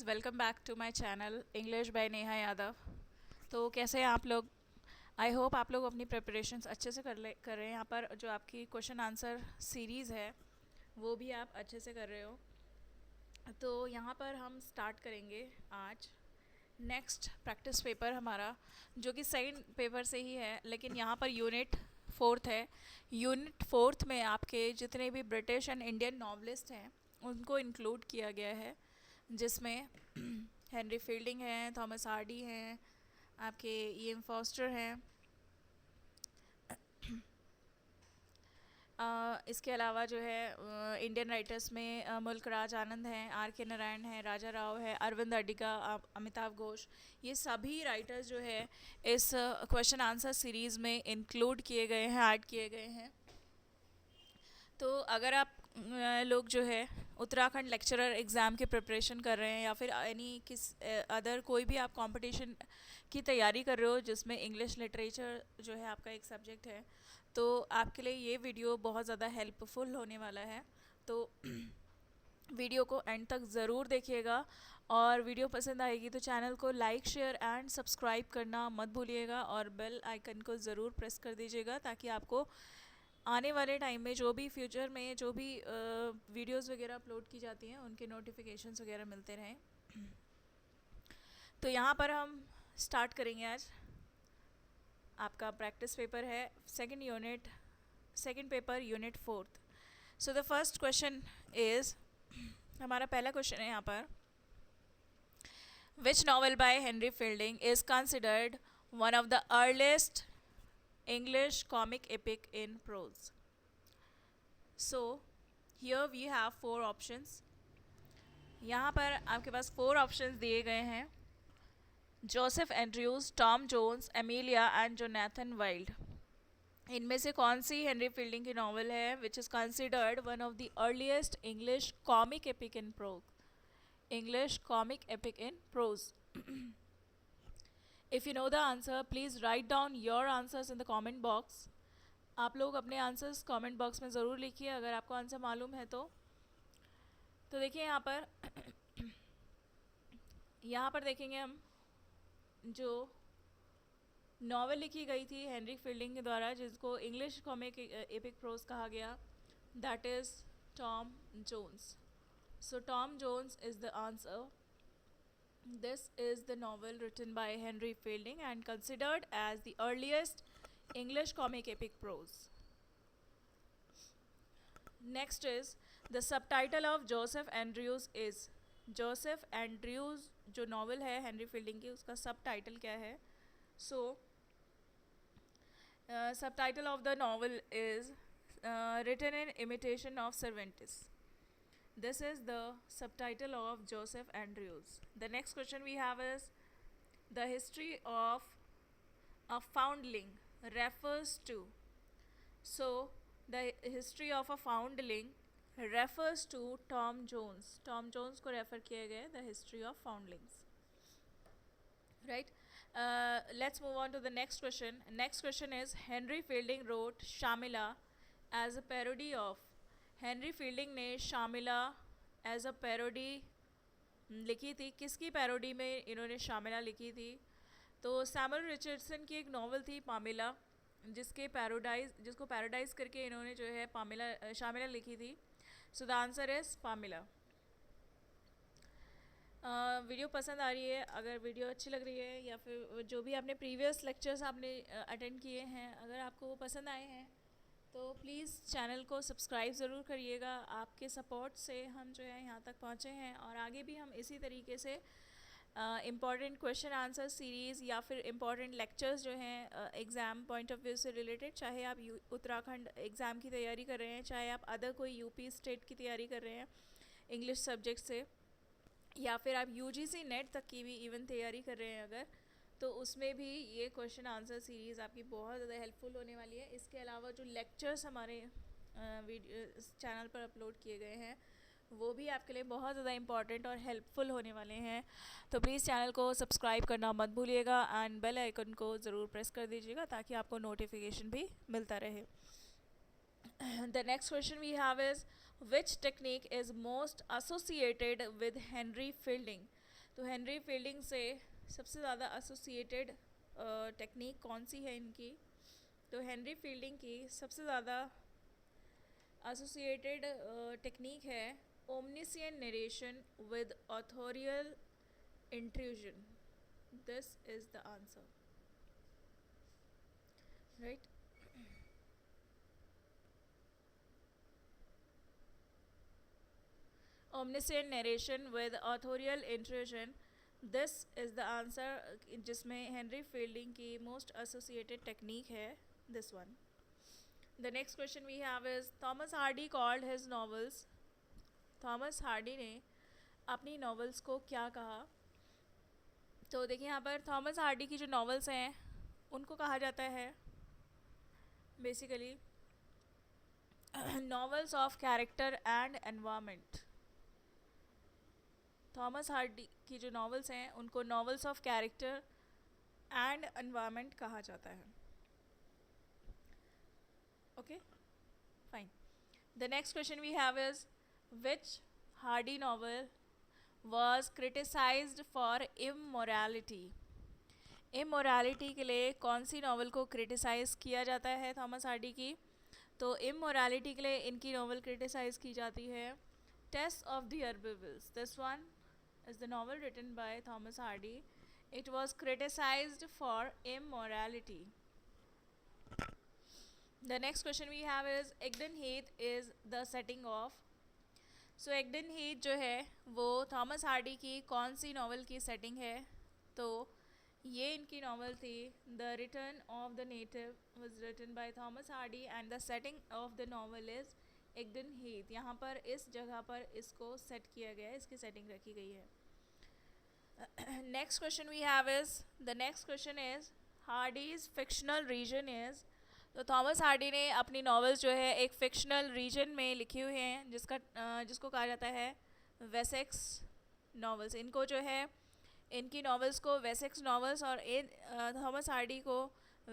Welcome back to my channel English by Neha Yadav. तो कैसे हैं आप लोग? आई होप आप लोग अपनी प्रिपरेशंस अच्छे से कर रहे हैं। यहाँ पर जो आपकी क्वेश्चन आंसर सीरीज़ है वो भी आप अच्छे से कर रहे हो। तो यहाँ पर हम स्टार्ट करेंगे आज नेक्स्ट प्रैक्टिस पेपर हमारा, जो कि सेकंड पेपर से ही है, लेकिन यहाँ पर यूनिट फोर्थ है। यूनिट फोर्थ में आपके जितने भी ब्रिटिश एंड इंडियन नॉवलिस्ट हैं उनको इंक्लूड किया गया है, जिसमें हेनरी फील्डिंग हैं, थॉमस हार्डी हैं, आपके ई.एम. फॉस्टर हैं। इसके अलावा जो है इंडियन राइटर्स में मुल्क राज आनंद हैं, आर के नारायण हैं, राजा राव है, अरविंद अडिगा, अमिताभ घोष। ये सभी राइटर्स जो है इस क्वेश्चन आंसर सीरीज़ में इंक्लूड किए गए हैं, ऐड किए गए हैं। तो अगर आप लोग जो है उत्तराखंड लेक्चरर एग्ज़ाम की प्रिपरेशन कर रहे हैं या फिर एनी किस अदर कोई भी आप कंपटीशन की तैयारी कर रहे हो जिसमें इंग्लिश लिटरेचर जो है आपका एक सब्जेक्ट है, तो आपके लिए ये वीडियो बहुत ज़्यादा हेल्पफुल होने वाला है। तो वीडियो को एंड तक ज़रूर देखिएगा, और वीडियो पसंद आएगी तो चैनल को लाइक शेयर एंड सब्सक्राइब करना मत भूलिएगा, और बेल आइकन को ज़रूर प्रेस कर दीजिएगा ताकि आपको आने वाले टाइम में जो भी फ्यूचर में जो भी वीडियोस वगैरह अपलोड की जाती हैं उनके नोटिफिकेशंस वगैरह मिलते रहें। तो यहाँ पर हम स्टार्ट करेंगे आज। आपका प्रैक्टिस पेपर है second paper unit fourth. So the first question is, हमारा पहला क्वेश्चन है यहाँ पर, which novel by Henry fielding is considered one of the earliest English comic epic in prose. So here we have four options. यहाँ पर आपके पास four options दिए गए हैं: Joseph Andrews, Tom Jones, Amelia and Jonathan Wild. इनमें से कौन सी हेनरी फील्डिंग की नॉवल है which is considered one of the earliest English comic epic in prose? English comic epic in prose. If you know the answer, please write down your answers in the comment box. आप लोग अपने answers comment box में ज़रूर लिखिए अगर आपको answer मालूम है तो देखिए यहाँ पर देखेंगे हम जो नॉवल लिखी गई थी हेनरी फील्डिंग के द्वारा, जिसको इंग्लिश कॉमिक एपिक प्रोज कहा गया, that is Tom Jones. So Tom Jones is the answer. This is the novel written by Henry Fielding and considered as the earliest English comic epic prose. Next is, the subtitle of Joseph Andrews is. Joseph Andrews जो novel है Henry Fielding की, उसका subtitle क्या है? So, subtitle of the novel is written in imitation of Cervantes. This is the subtitle of Joseph Andrews. The next question we have is, the history of a foundling refers to. So, the history of a foundling refers to Tom Jones. Tom Jones को refer किया गया है the history of foundlings. Right? Let's move on to the next question. Next question is, Henry Fielding wrote Shamila as a parody of. Henry fielding ने शामिला as a parody लिखी थी। किसकी parody में इन्होंने शामिला लिखी थी? तो सैमुअल रिचर्डसन की एक नॉवल थी पामिला, जिसको पैराडाइज करके इन्होंने जो है शामिला लिखी थी। So the answer is Pamila. Video पसंद आ रही है? अगर वीडियो अच्छी लग रही है या फिर जो भी आपने प्रीवियस लेक्चर्स आपने अटेंड किए हैं, अगर आपको वो पसंद आए हैं तो प्लीज़ चैनल को सब्सक्राइब ज़रूर करिएगा। आपके सपोर्ट से हम जो है यहाँ तक पहुँचे हैं, और आगे भी हम इसी तरीके से इम्पॉर्टेंट क्वेश्चन आंसर सीरीज़ या फिर इम्पॉर्टेंट लेक्चर्स जो हैं एग्ज़ाम पॉइंट ऑफ व्यू से रिलेटेड, चाहे आप उत्तराखंड एग्ज़ाम की तैयारी कर रहे हैं, चाहे आप अदर कोई यूपी स्टेट की तैयारी कर रहे हैं इंग्लिश सब्जेक्ट से, या फिर आप यूजीसी नेट तक की भी इवन तैयारी कर रहे हैं अगर, तो उसमें भी ये क्वेश्चन आंसर सीरीज़ आपकी बहुत ज़्यादा हेल्पफुल होने वाली है। इसके अलावा जो लेक्चर्स हमारे वीडियो चैनल पर अपलोड किए गए हैं वो भी आपके लिए बहुत ज़्यादा इंपॉर्टेंट और हेल्पफुल होने वाले हैं। तो प्लीज़ चैनल को सब्सक्राइब करना मत भूलिएगा एंड बेल आइकन को ज़रूर प्रेस कर दीजिएगा ताकि आपको नोटिफिकेशन भी मिलता रहे। The next question we have is, which technique is most associated with Henry Fielding? तो हेनरी फील्डिंग से सबसे ज़्यादा एसोसिएटेड टेक्निक कौन सी है इनकी? तो हेनरी फील्डिंग की सबसे ज़्यादा एसोसिएटेड टेक्निक है omniscient narration with authorial intrusion. This is the answer, right. omniscient narration with authorial intrusion, this is the answer, जिसमें हेनरी फील्डिंग की मोस्ट एसोसिएटेड टेक्निक है this one. The next question we have is Thomas Hardy called his novels. Thomas Hardy ने अपनी novels को क्या कहा? तो देखिए यहाँ पर थॉमस हार्डी की जो नॉवेल्स हैं उनको कहा जाता है basically novels of character and environment. Thomas Hardy की जो नॉवेल्स हैं उनको novels of character and environment कहा जाता है. Okay, fine. The next question we have is which Hardy novel was criticised for immorality. Immorality के लिए कौन सी नॉवल को क्रिटिसाइज किया जाता है थॉमस हार्डी की? तो इमोरलिटी के लिए इनकी नॉवल क्रिटिसाइज की जाती है Tess of the d'Urbervilles. This one is the novel written by Thomas Hardy. It was criticized for immorality. The next question we have is Egdon Heath is the setting of. So Egdon Heath जो है वो Thomas Hardy की कौन सी novel की setting है? तो ये इनकी नॉवल थी the return of the native, was written by Thomas Hardy and the setting of the novel is Egdon Heath. यहाँ पर इस जगह पर इसको सेट किया गया है, इसकी सेटिंग रखी गई है. Next question we have is the next question is Hardy's fictional region is. तो थॉमस हार्डी ने अपनी नॉवेल्स जो है एक फिक्शनल रीजन में लिखी हुई हैं जिसको कहा जाता है वेसेक्स नॉवेल्स. इनको जो है इनकी नॉवेल्स को वेसेक्स नॉवेल्स और थॉमस हार्डी को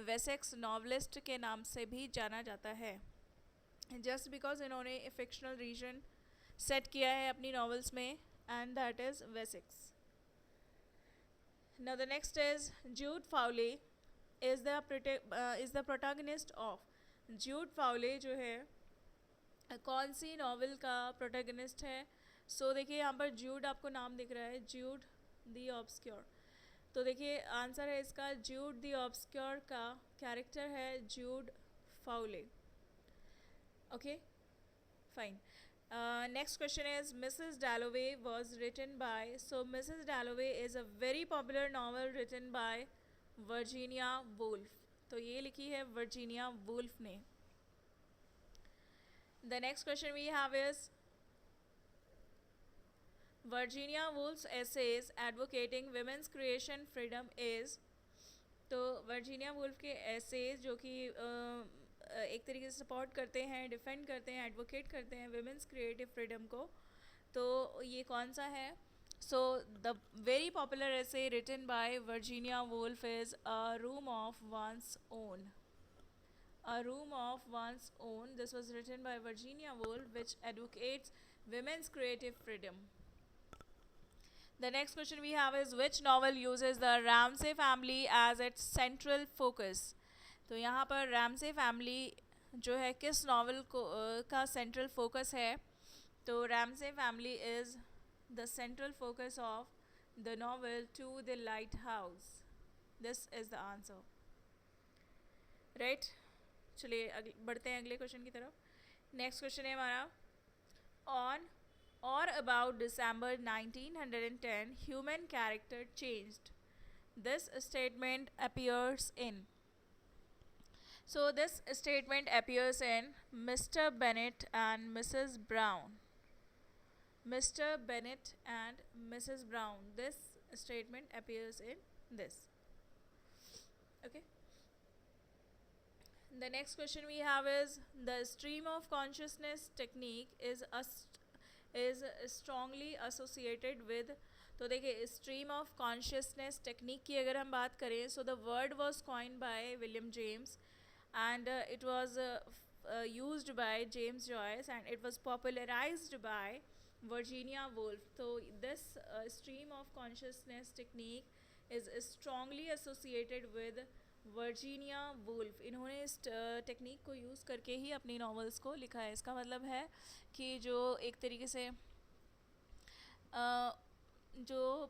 वेसेक्स नॉवलिस्ट के नाम से भी जाना जाता है जस्ट बिकॉज इन्होंने फिक्शनल रीजन सेट किया है अपनी नॉवेल्स में and that is Wessex. Now the next is Jude Fawley is the protagonist of. Jude Fawley जो है कौन सी नॉवेल का प्रोटैगनिस्ट है? सो देखिए यहाँ पर जूड आपको नाम दिख रहा है, जूड द ऑब्सक्योर. तो देखिए आंसर है इसका जूड द ऑब्सक्योर का कैरेक्टर है जूड फाउले. Okay, fine. Next question is Mrs. Dalloway was written by. So Mrs. Dalloway is a very popular novel written by Virginia Woolf. तो ये लिखी है Virginia Woolf ने. The next question we have is Virginia Woolf's essays advocating women's creation freedom is. तो Virginia Woolf के essays जो कि एक तरीके से सपोर्ट करते हैं, डिफेंड करते हैं, एडवोकेट करते हैं विमेंस क्रिएटिव फ्रीडम को, तो ये कौन सा है? So the very popular essay written by Virginia Woolf is a room of one's own. A Room of One's Own. This was written by Virginia Woolf, which advocates women's creative freedom. The next question we have is which novel uses the Ramsay family as its central focus? तो यहाँ पर Ramsay family जो है किस novel को का central focus है? तो Ramsay family is the central focus of the novel to the lighthouse. This is the answer, right. चलिए बढ़ते हैं अगले क्वेश्चन की तरफ. नेक्स्ट क्वेश्चन है हमारा ऑन और about December 1910 human character changed. This statement appears in. So this statement appears in Mr. Bennet and Mrs. Brown. Mr. Bennet and Mrs. Brown. This statement appears in this. Okay. The next question we have is the stream of consciousness technique is strongly associated with. तो देखिए stream of consciousness technique की अगर हम बात करें, so the word was coined by William James and it was used by James Joyce and it was popularized by Virginia Woolf. So this stream of consciousness technique is strongly associated with Virginia Woolf. इन्होंने इस technique को use करके ही अपनी novels को लिखा है. इसका मतलब है कि जो एक तरीके से जो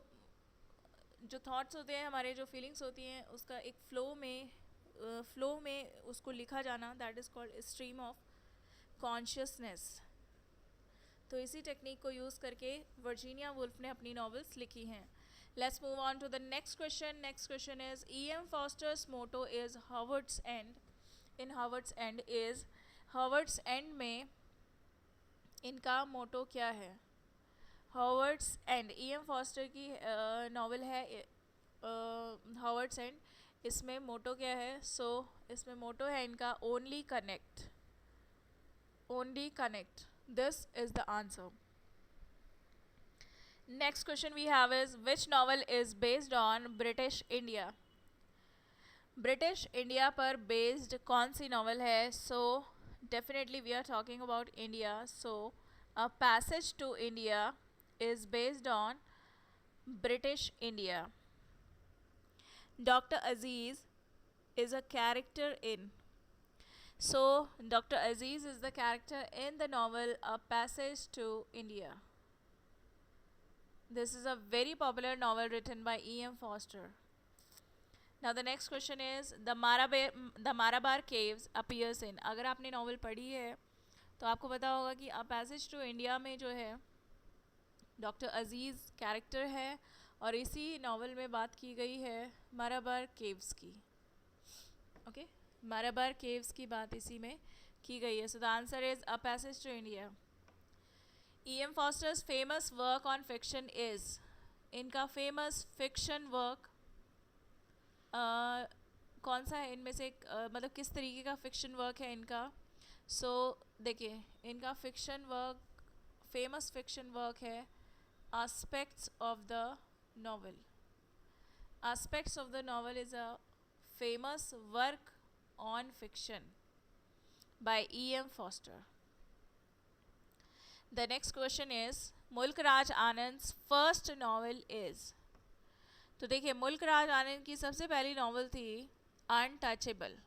जो थॉट्स होते हैं हमारे, जो फीलिंग्स होती हैं, उसका एक फ़्लो में उसको लिखा जाना, that is called stream of consciousness. तो इसी टेक्निक को यूज़ करके वर्जीनिया वुल्फ ने अपनी नॉवेल्स लिखी हैं. Let's move on to the next question. Next question is E.M. Forster's motto is Howards End. In Howards End is, Howards End में इनका मोटो क्या है? Howards End E.M. फॉस्टर की नॉवेल है हावर्ड्स एंड. इसमें मोटो क्या है? सो इसमें मोटो है इनका only connect. Only connect. This is the answer. Next question we have is, which novel is based on British India? British India पर based कौन सी novel है? So definitely we are talking about India. So A Passage to India is based on British India. Dr. Aziz is a character in. So, Dr. Aziz is the character in the novel A Passage to India. This is a very popular novel written by E.M. Forster. Now the next question is, the Marabar Caves appears in. अगर आपने novel पढ़ी है तो आपको पता होगा कि A Passage to India में जो है डॉक्टर अजीज़ कैरेक्टर है, और इसी नॉवल में बात की गई है माराबार केव्स की. ओके, माराबार केव्स की बात इसी में की गई है. So the answer is a passage to India. E.M. Forster's famous work on fiction is. इनका फेमस फिक्शन वर्क कौन सा है इनमें से? मतलब किस तरीके का फिक्शन वर्क है इनका? सो देखिए, इनका fiction work, famous fiction work है aspects of the novel. Aspects of the novel is a famous work on fiction by E.M. Forster. The next question is, मुल्क राज आनंद's first novel is. तो देखिए, मुल्क राज आनंद की सबसे पहली नॉवल थी untouchable.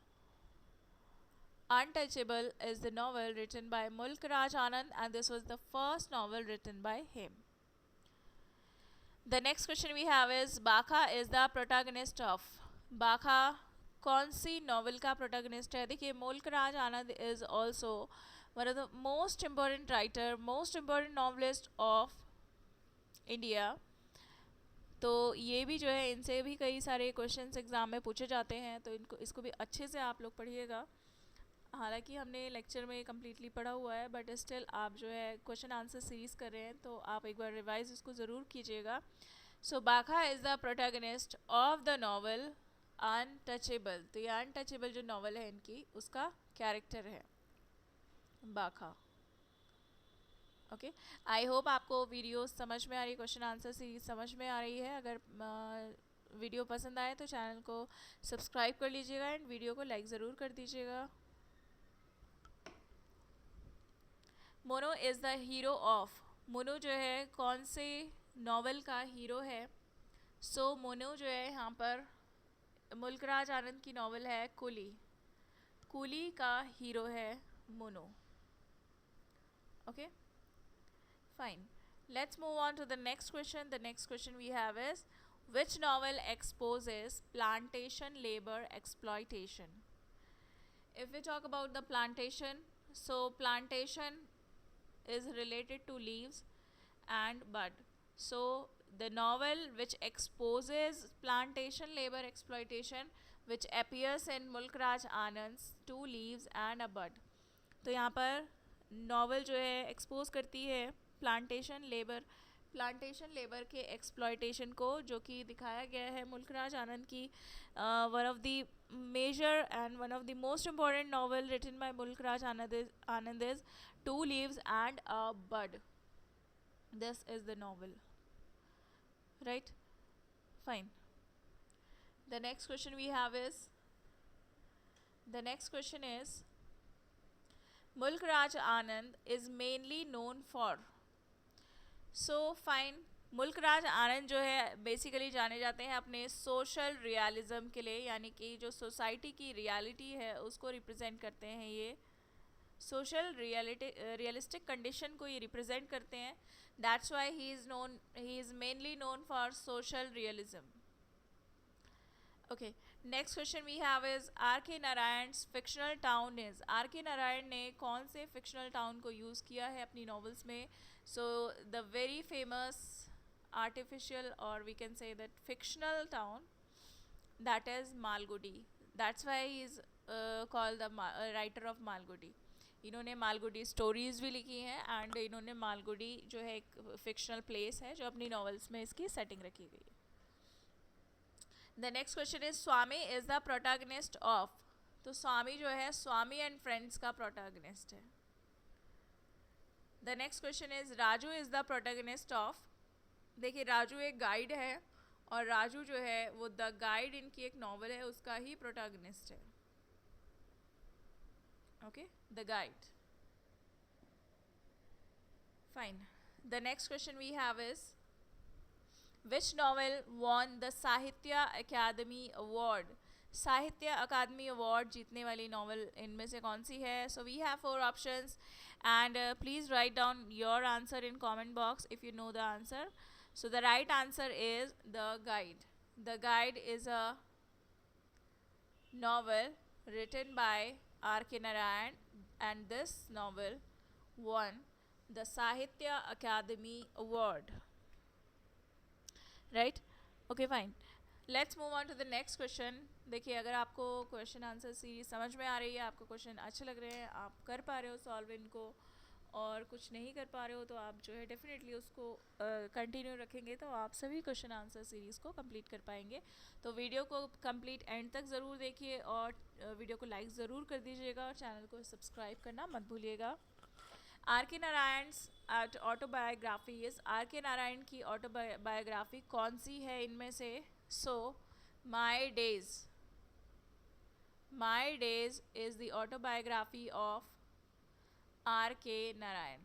Untouchable is the novel written by Mulk Raj Anand, and this was the first novel written by him. The next question we have is, Bakha is the protagonist of. बाखा कौन सी novel का protagonist है? देखिए, Mulk Raj Anand is also one of the most important writer, most important novelist of India. तो ये भी जो है, इनसे भी कई सारे क्वेश्चंस एग्ज़ाम में पूछे जाते हैं, तो इसको भी अच्छे से आप लोग पढ़िएगा. हालांकि हमने लेक्चर में कम्प्लीटली पढ़ा हुआ है, बट स्टिल आप जो है क्वेश्चन आंसर सीरीज़ कर रहे हैं, तो आप एक बार रिवाइज इसको ज़रूर कीजिएगा. सो बाखा is the protagonist of the novel untouchable. तो ये अनटचेबल जो नॉवल है इनकी, उसका कैरेक्टर है बाखा. ओके, आई होप आपको वीडियो समझ में आ रही है, क्वेश्चन आंसर सीरीज समझ में आ रही है. अगर वीडियो पसंद आए तो चैनल को सब्सक्राइब कर लीजिएगा एंड वीडियो को लाइक ज़रूर कर दीजिएगा. Mono is the hero of. Mono जो है कौन से नॉवल का हीरो है? सो मोनो जो है यहाँ पर मुल्क राज आनंद की नॉवल है कूली. कूली का हीरो है Munoo. Okay, fine. Let's move on to the next question. The next question we have is, which novel exposes plantation labor exploitation? If we talk about the plantation, so plantation is related to leaves and bud. So the novel which exposes plantation labor exploitation, which appears in Mulk Raj Anand's Two Leaves and a Bud. तो यहाँ पर novel जो है expose करती है plantation labour के exploitation को, जो कि दिखाया गया है मुल्क राज आनंद की one of the major and one of the most important novel written by Mulk Raj Anand is two leaves and a bud. This is the novel, right? Fine. The next question we have is, Mulk Raj Anand is mainly known for. So fine, Mulk Raj Anand जो है basically जाने जाते हैं अपने social realism के लिए, यानी कि जो सोसाइटी की रियलिटी है उसको रिप्रेजेंट करते हैं ये, सोशल रियलिस्टिक कंडीशन को ये रिप्रेजेंट करते हैं. That's why he is mainly known for social realism. Okay, next question we have is R K Narayan fictional town is. R K Narayan ने कौन से फिक्शनल टाउन को यूज़ किया है अपनी नॉवेल्स में? सो the very famous artificial, or we can say that fictional town, that is Malgudi. That's why he is called the writer of Malgudi. इन्होंने Malgudi stories भी लिखी हैं एंड इन्होंने मालगुडी जो है एक फिक्शनल प्लेस है जो अपनी नॉवेल्स में इसकी सेटिंग रखी गई है. The next question is Swami is the protagonist of. तो स्वामी जो है स्वामी एंड फ्रेंड्स का प्रोटैगनिस्ट है. The next question is Raju is the protagonist of. देखिए राजू एक गाइड है और राजू जो है वो द गाइड इनकी एक नॉवल है उसका ही प्रोटैगनिस्ट है. Okay, the guide. Fine. The next question we have is which novel won the Sahitya Akademi award. साहित्य अकादमी अवार्ड जीतने वाली नॉवल इनमें से कौन सी है? So we have 4 options and please write down your answer in comment box if you know the answer. So the right answer is The Guide. The Guide is a novel written by R.K. Narayan, and this novel won the Sahitya Akademi Award. Right? Okay, fine. Let's move on to the next question. देखिए अगर आपको question answer series समझ में आ रही है, आपको question अच्छे लग रहे हैं, आप कर पा रहे हो सॉल्व इनको, और कुछ नहीं कर पा रहे हो तो आप जो है डेफिनेटली उसको कंटिन्यू रखेंगे तो आप सभी क्वेश्चन आंसर सीरीज़ को कंप्लीट कर पाएंगे. तो वीडियो को कंप्लीट एंड तक ज़रूर देखिए और वीडियो को लाइक ज़रूर कर दीजिएगा और चैनल को सब्सक्राइब करना मत भूलिएगा. Are K Narayan autobiographies. Are K Narayan की ऑटोबायोग्राफी कौन सी है इनमें से? So my days is the autobiography of R.K. Narayan.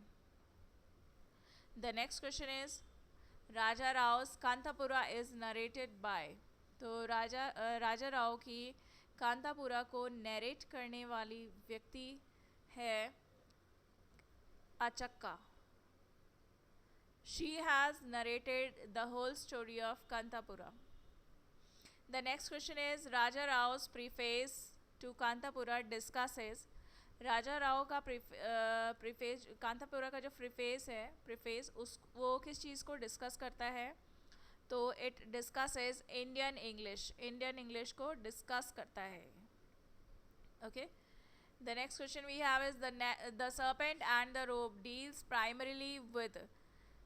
The next question is Raja Rao's Kantapura is narrated by. तो राजा राव की कांतापुरा को नरेट करने वाली व्यक्ति है Achakka. She has narrated the whole story of Kantapura. The next question is Raja Rao's preface to Kantapura discusses. राजा राव का preface Kanthapura का जो प्रीफेस उस वो किस चीज़ को डिस्कस करता है? तो इट डिस्कसेस इंडियन इंग्लिश को डिस्कस करता है. Okay, the next question we have is the serpent and the rope deals primarily with.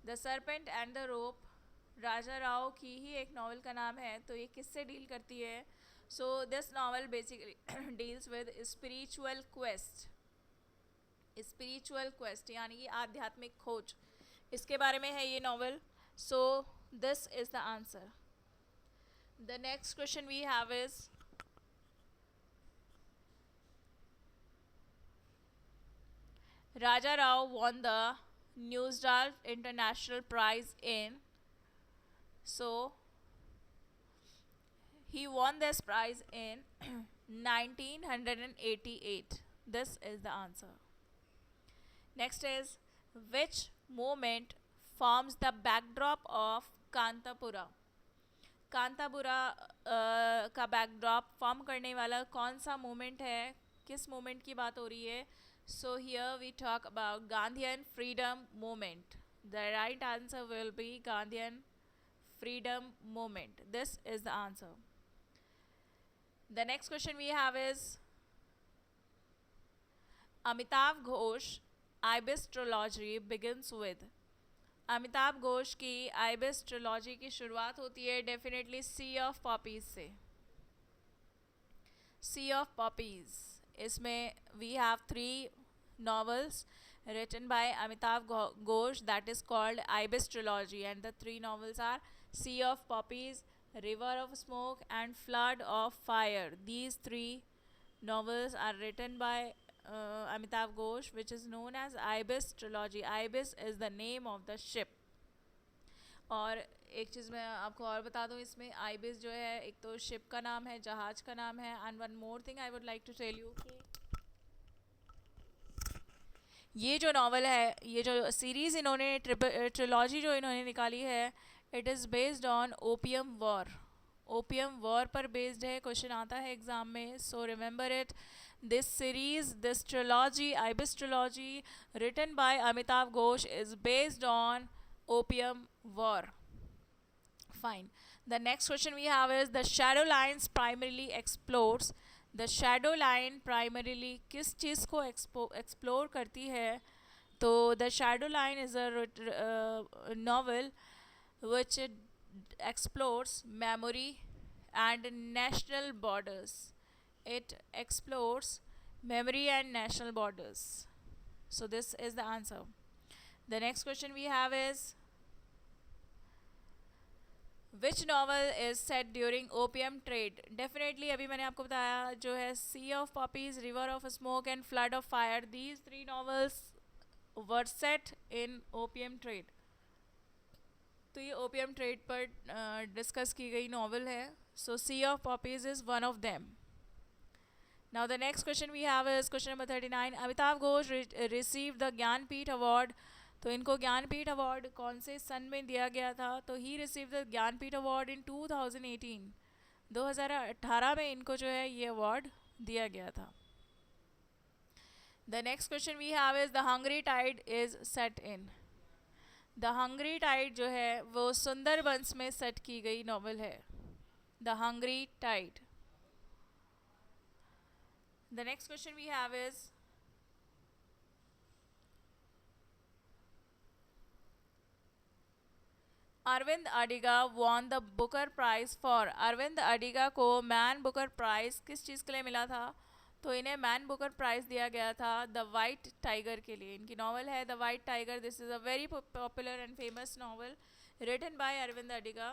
The serpent and the rope Raja Rao की ही एक नॉवल का नाम है, तो ये किससे डील करती है? So this novel basically deals with spiritual quest यानी कि आध्यात्मिक खोज, इसके बारे में है ये novel. So this is the answer. The next question we have is Raja Rao won the Newsdal International Prize in. So he won this prize in 1988. This is the answer. Next is which movement forms the backdrop of Kanthapura. Kanthapura का backdrop form करने वाला कौन सा movement है? किस movement की बात हो रही है? So here we talk about Gandhian freedom movement. The right answer will be Gandhian freedom movement. This is the answer. The next question we have is Amitav Ghosh Ibis trilogy begins with. Amitabh Ghosh की ibis trilogy की शुरुआत होती है definitely C of poppies से. सी of poppies, इसमें we have 3 novels written by Amitav Ghosh that is called Ibis trilogy, and the 3 novels are Sea of Poppies, River of Smoke and Flood of Fire. These 3 novels are written by Amitav Ghosh, which is known as Ibis trilogy. Ibis is the name of the ship. और एक चीज़ मैं आपको और बता दूं, इसमें ibis जो है एक तो शिप का नाम है, जहाज का नाम है। And one more thing I would like to tell you कि ये जो नावल है, ये जो सीरीज़ इन्होंने ट्रिलॉजी जो इन्होंने निकाली है, it is based on opium war. Opium war पर बेस्ड है, क्वेश्चन आता है एग्जाम में, so remember it. This series, this trilogy, ibis trilogy written by Amitav Ghosh is based on opium war. Fine. The next question we have is the shadow lines primarily explores. The shadow line primarily किस चीज़ को explore करती है? तो the shadow line is a novel which explores memory and national borders. It explores memory and national borders. So this is the answer. The next question we have is which novel is set during opium trade? Definitely अभी मैंने आपको बताया जो है sea of poppies, river of smoke and flood of fire, these three novels were set in opium trade. तो ये opium trade पर discuss की गई नॉवल है। So sea of poppies is one of them. Now the next question we have is question number 39। Amitav Ghosh receive the Jnanpith award. तो इनको Jnanpith award कौन से सन में दिया गया था? तो he receive the Jnanpith award in 2018। 2018 में इनको जो है ये अवार्ड दिया गया था। The next question we have is the hungry tide is set in. The hungry tide जो है वो सुंदरबंस में सेट की गई नॉवल है, the hungry tide. The next question we have is Aravind Adiga won the Booker prize for. Aravind Adiga को Man Booker prize किस चीज़ के लिए मिला था? तो इन्हें मैन बुकर प्राइज दिया गया था द वाइट टाइगर के लिए। इनकी नॉवल है the white tiger. This is a very popular and famous novel written by Aravind Adiga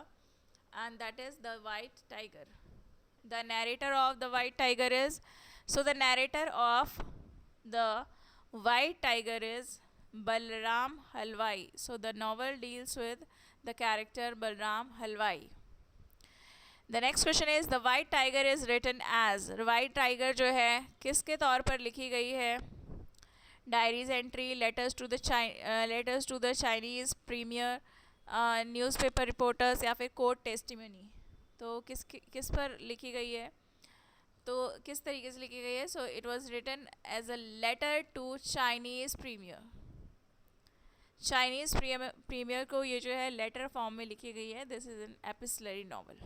and that is the white tiger. The narrator of the white tiger is, so the narrator of the white tiger is Balram Halwai. So the novel deals with the character Balram Halwai. The next question is the White Tiger is written as. White Tiger जो है किसके तौर पर लिखी गई है? Diaries entry, letters to the Chinese premier, newspaper reporters या फिर कोर्ट टेस्टिमनी। तो किस पर लिखी गई है? तो किस तरीके से लिखी गई है? So it was written as a letter to Chinese premier. Chinese premier को ये जो है लेटर फॉर्म में लिखी गई है। This is an epistolary novel.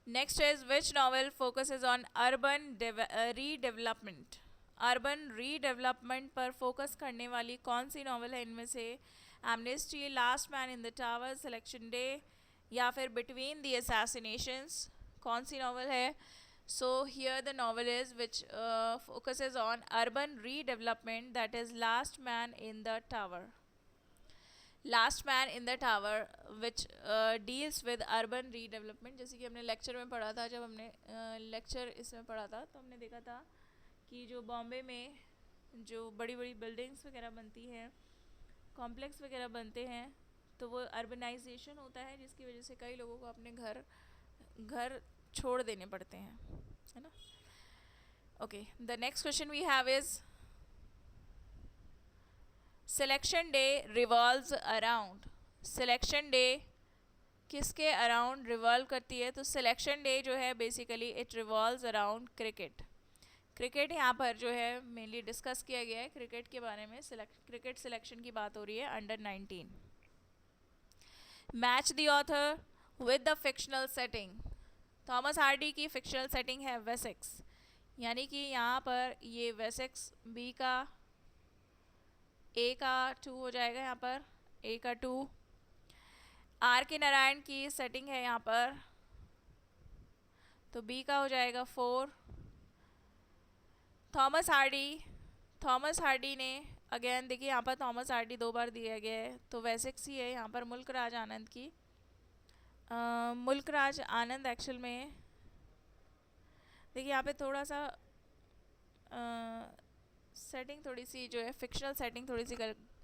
Next is which novel focuses on urban redevelopment. Urban redevelopment पर फोकस करने वाली कौन सी नॉवल है इनमें से? Amnesty, last man in the tower, selection day या फिर बिटवीन द असैसिनेशंस? कौन सी नॉवल है? So here the novel is which focuses on urban redevelopment, that is Last Man in the Tower. Last Man in the Tower which deals with urban redevelopment। जैसे कि हमने lecture में पढ़ा था, जब हमने लेक्चर इसमें पढ़ा था तो हमने देखा था कि जो बॉम्बे में जो बड़ी बड़ी बिल्डिंग्स वगैरह बनती हैं, कॉम्प्लेक्स वगैरह बनते हैं, तो वो अर्बनाइजेशन होता है जिसकी वजह से कई लोगों को अपने घर छोड़ देने पड़ते हैं, है ना। Okay, the next question we have is selection day revolves around. Selection day किसके अराउंड रिवॉल्व करती है? तो सिलेक्शन डे जो है basically it revolves around cricket. Cricket यहाँ पर जो है मेनली डिस्कस किया गया है, क्रिकेट के बारे में क्रिकेट सिलेक्शन की बात हो रही है, under 19। Match the author with the fictional setting. Thomas Hardy की फिक्शनल सेटिंग है वेसेक्स, यानी कि यहाँ पर ये वेसेक्स बी का ए का 2 हो जाएगा, यहाँ पर ए का 2। आर के नारायण की सेटिंग है यहाँ पर, तो बी का हो जाएगा 4। थॉमस हार्डी ने अगेन देखिए यहाँ पर थॉमस हार्डी 2 बार दिया गया है, तो वेसेक्स ही है यहाँ पर मुल्क राज आनंद की। मुल्क राज आनंद एक्चुअल में देखिए यहाँ पे थोड़ा सा सेटिंग थोड़ी सी जो है फिक्शनल सेटिंग थोड़ी सी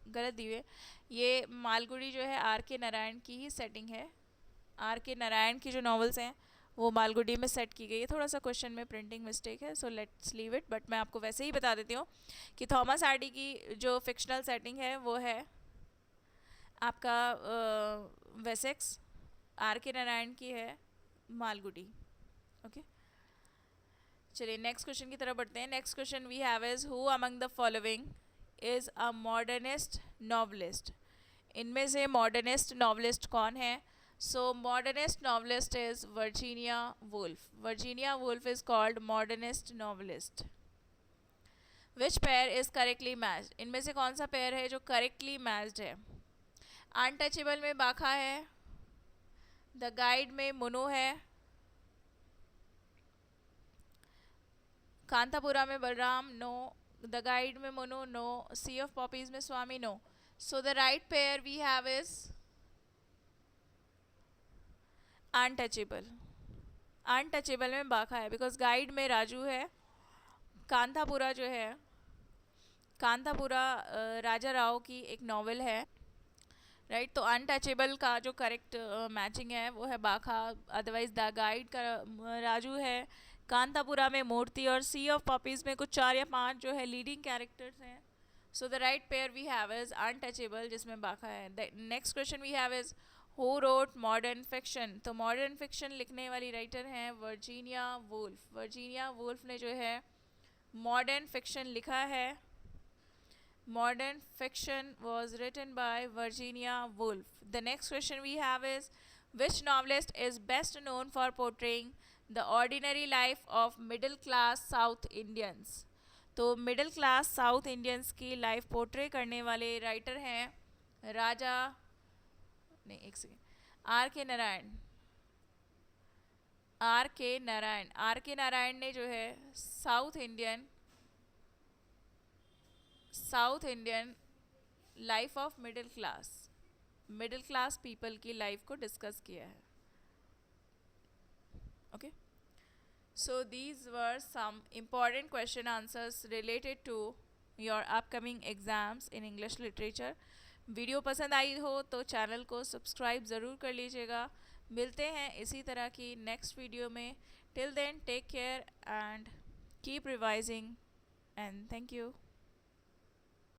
गलत दी हुई है। ये मालगुडी जो है आर के नारायण की ही सेटिंग है। आर के नारायण की जो नॉवेल्स हैं वो मालगुडी में सेट की गई है। थोड़ा सा क्वेश्चन में प्रिंटिंग मिस्टेक है, so let's leave it, but मैं आपको वैसे ही बता देती हूँ कि थॉमस हार्डी की जो फिक्शनल सेटिंग है वो है आपका वेसेक्स, आर के नारायण की है मालगुडी। ओके, चलिए नेक्स्ट क्वेश्चन की तरफ बढ़ते हैं। Next question we have is who among the following is a modernist novelist. इनमें से मॉडर्निस्ट नॉवलिस्ट कौन है? So modernist novelist is Virginia Woolf. Virginia Woolf is called modernist novelist. Which pair is correctly matched? इनमें से कौन सा pair है जो करेक्टली मैच्ड है? अनटचेबल में बाखा है, द गाइड में मुनो है, कांतापुरा में बलराम नो, द गाइड में मुनो नो, सी ऑफ पॉपीज में Swami no. So the right pair we have is untouchable. Untouchable में बाखा है बिकॉज गाइड में राजू है। कांतापुरा जो है, कांतापुरा राजा राव की एक नॉवेल है, राइट। तो अनटचेबल का जो करेक्ट मैचिंग है वो है बाखा, अदरवाइज द गाइड का राजू है, कांतापुरा में मूर्ति, और सी ऑफ पॉपीज में कुछ 4 या 5 जो है लीडिंग कैरेक्टर्स हैं। So the right pair we have is untouchable जिसमें बाखा है। Next question we have is who wrote modern fiction. तो मॉडर्न फिक्शन लिखने वाली राइटर हैं वर्जीनिया वुल्फ। वर्जीनिया वुल्फ ने जो है मॉडर्न फिक्शन लिखा है। Modern fiction was written by Virginia Woolf. The next question we have is which novelist is best known for portraying the ordinary life of middle class South Indians? तो middle class south Indians की life portray करने वाले writer हैं राजा, नहीं एक second, are K Narayan. Are K Narayan, are K Narayan ने जो है South Indian life of middle class people की लाइफ को डिस्कस किया है। Okay, so these were some important question answers related to your upcoming exams in English literature. Video पसंद आई हो तो चैनल को सब्सक्राइब ज़रूर कर लीजिएगा। मिलते हैं इसी तरह की नेक्स्ट वीडियो में। Till then take care and keep revising and thank you.